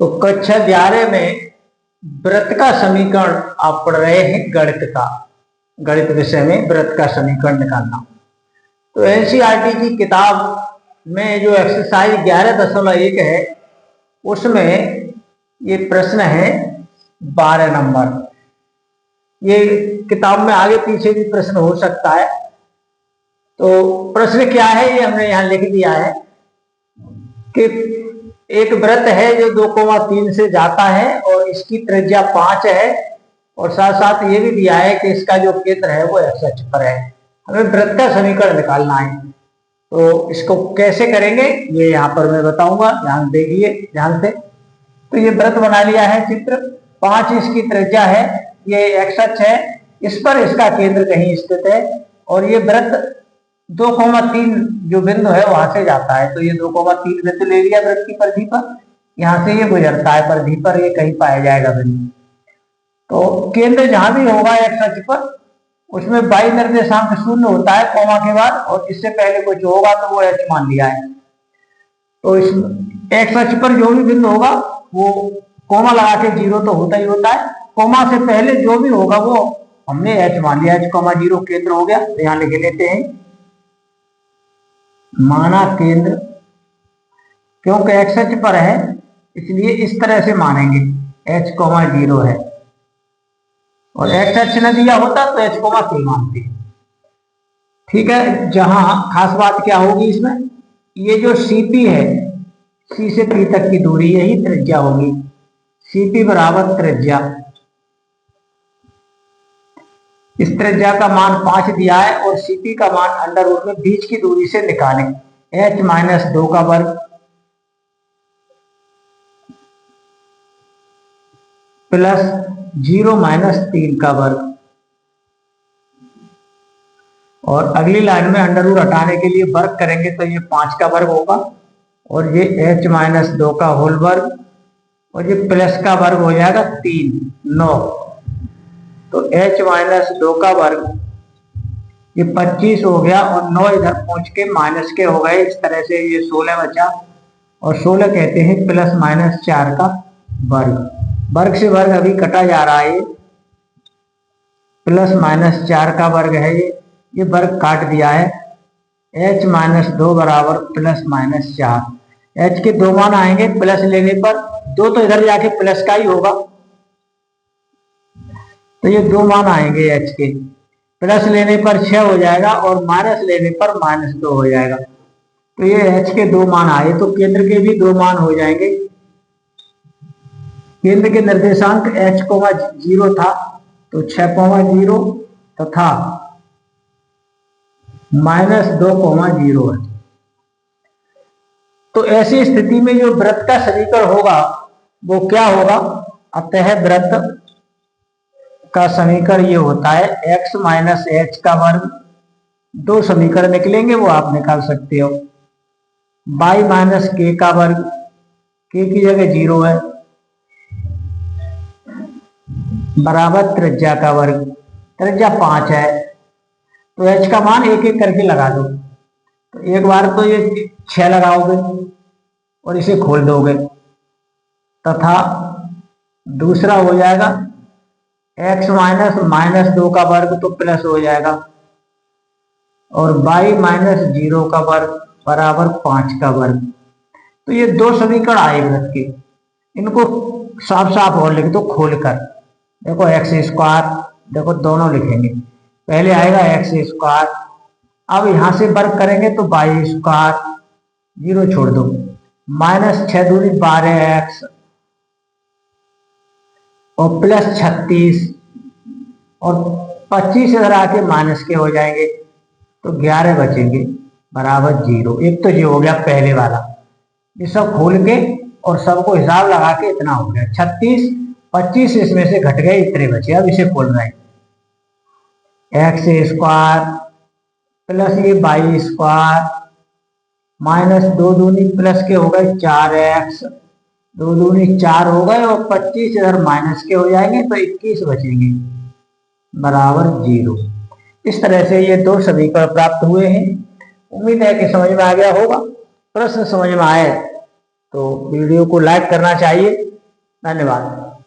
तो कक्षा 11 में वृत्त का समीकरण आप पढ़ रहे हैं। गणित विषय में वृत्त का समीकरण निकालना। तो एनसीईआरटी की किताब में जो एक्सरसाइज 11.1 है उसमें ये प्रश्न है 12 नंबर। ये किताब में आगे पीछे भी प्रश्न हो सकता है। तो प्रश्न क्या है ये हमने यहाँ लिख दिया है कि एक वृत्त है जो 2,3 से जाता है और इसकी त्रिज्या 5 है और साथ साथ ये भी दिया है कि इसका जो केंद्र है वो एक्स अक्ष पर है। हमें वृत्त का समीकरण निकालना है। तो इसको कैसे करेंगे ये यहाँ पर मैं बताऊंगा, ध्यान देखिए ध्यान से। तो ये वृत्त बना लिया है चित्र, 5 इसकी त्रिज्या है, ये एक्स अक्ष है, इस पर इसका केंद्र कहीं स्थित है और ये वृत्त 2,3 जो बिंदु है वहां से जाता है। तो ये 2,3 बिंदु ले लिया वृत्त की परिधि पर, यहाँ से ये गुजरता है परिधि पर, ये कहीं पाया जाएगा बिंदु। तो केंद्र जहां भी होगा एक्स अक्ष पर उसमें बाई निर्देशांक 0 होता है कोमा के बाद, और इससे पहले कुछ होगा तो वो एच मान लिया है। तो इस एक्स अक्ष पर जो भी बिंदु होगा वो कोमा लगा के 0 तो होता ही होता है, कोमा से पहले जो भी होगा वो हमने एच मान लिया, h,0 केंद्र हो गया। तो यहां लिख लेते हैं माना केंद्र, क्योंकि एक्स अक्ष पर है इसलिए इस तरह से मानेंगे h,0 है, और एक्स अक्ष न दिया होता तो h,3 मानते। ठीक है, जहां खास बात क्या होगी इसमें, ये जो CP है, C से P तक की दूरी यही त्रिज्या होगी, CP बराबर त्रिज्या। इस त्रिज्या का मान 5 दिया है और CP का मान अंडर रूट में बीच की दूरी से निकालें, h-2 का वर्ग प्लस 0-3 का वर्ग। और अगली लाइन में अंडर रूट हटाने के लिए वर्ग करेंगे तो ये 5 का वर्ग होगा और ये h-2 का होल वर्ग और ये प्लस का वर्ग हो जाएगा 3, 9। तो h-2 का वर्ग ये 25 हो गया और 9 इधर पहुंच के माइनस के हो गए, इस तरह से ये 16 बचा और 16 कहते हैं +-4 का वर्ग। वर्ग से वर्ग अभी कटा जा रहा है, +-4 का वर्ग है, ये वर्ग काट दिया है। h-2 बराबर +-4, h के 2 मान आएंगे प्लस लेने पर, 2 तो इधर जाके प्लस का ही होगा, तो ये 2 मान आएंगे h के, प्लस लेने पर 6 हो जाएगा और माइनस लेने पर -2 हो जाएगा। तो ये h के 2 मान आए, तो केंद्र के भी 2 मान हो जाएंगे। केंद्र के निर्देशांक h,0 था तो 6,0 तथा -2,0 है। तो ऐसी स्थिति में जो वृत्त का समीकरण होगा वो क्या होगा, अतः वृत्त का समीकरण ये होता है x - h का वर्ग, 2 समीकरण निकलेंगे वो आप निकाल सकते हो, y - k का वर्ग, k की जगह 0 है, बराबर त्रिज्या का वर्ग, त्रिज्या 5 है। तो h का मान एक एक करके लगा दो, तो एक बार तो ये 6 लगाओगे और इसे खोल दोगे, तथा दूसरा हो जाएगा x - -2 का वर्ग तो प्लस हो जाएगा और y - 0 का वर्ग बराबर 5 का वर्ग। तो ये 2 समीकरण आए वृत्त के, इनको साफ साफ और लिख दो खोलकर। देखो x², देखो दोनों लिखेंगे, पहले आएगा x², अब यहां से वर्ग करेंगे तो y², 0 छोड़ दो, -6 दूनी 12x और +36 और 25 इधर आके माइनस के हो जाएंगे तो 11 बचेंगे बराबर 0। एक तो ये हो गया पहले वाला, ये सब खोल के और सबको हिसाब लगा के इतना हो गया 36, 25 इसमें से घट गए, इतने बचे। अब इसे खोल रहे हैं, x² प्लस ये y² -2 दूनी प्लस के हो गए 4x, 2 दूनी 4 हो गए और 25 इधर माइनस के हो जाएंगे तो 21 बचेंगे बराबर 0। इस तरह से ये 2 समीकरण प्राप्त हुए हैं। उम्मीद है कि समझ में आ गया होगा। प्रश्न समझ में आए तो वीडियो को लाइक करना चाहिए। धन्यवाद।